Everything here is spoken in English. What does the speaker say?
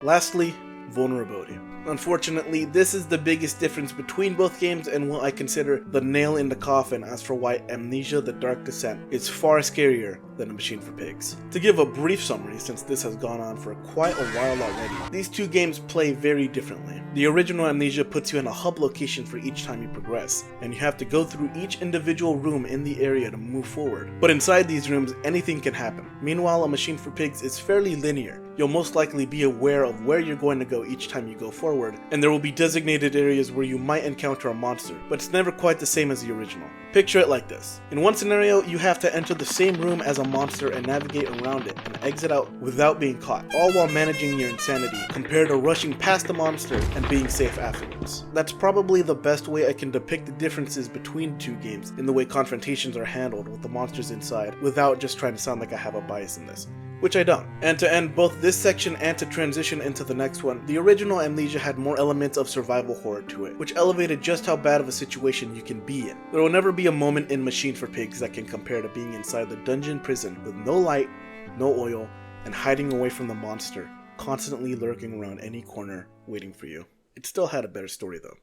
Lastly, vulnerability. Unfortunately, this is the biggest difference between both games and what I consider the nail in the coffin as for why Amnesia: The Dark Descent is far scarier than A Machine for Pigs. To give a brief summary, since this has gone on for quite a while already, these two games play very differently. The original Amnesia puts you in a hub location for each time you progress, and you have to go through each individual room in the area to move forward. But inside these rooms, anything can happen. Meanwhile, A Machine for Pigs is fairly linear. You'll most likely be aware of where you're going to go each time you go forward, and there will be designated areas where you might encounter a monster, but it's never quite the same as the original. Picture it like this. In one scenario, you have to enter the same room as a monster and navigate around it and exit out without being caught, all while managing your insanity, compared to rushing past the monster and being safe afterwards. That's probably the best way I can depict the differences between two games in the way confrontations are handled with the monsters inside, without just trying to sound like I have a bias in this, which I don't. And to end both this section and to transition into the next one, the original Amnesia had more elements of survival horror to it, which elevated just how bad of a situation you can be in. There will never be a moment in Machine for Pigs that can compare to being inside the dungeon prison with no light, no oil, and hiding away from the monster, constantly lurking around any corner waiting for you. It still had a better story though.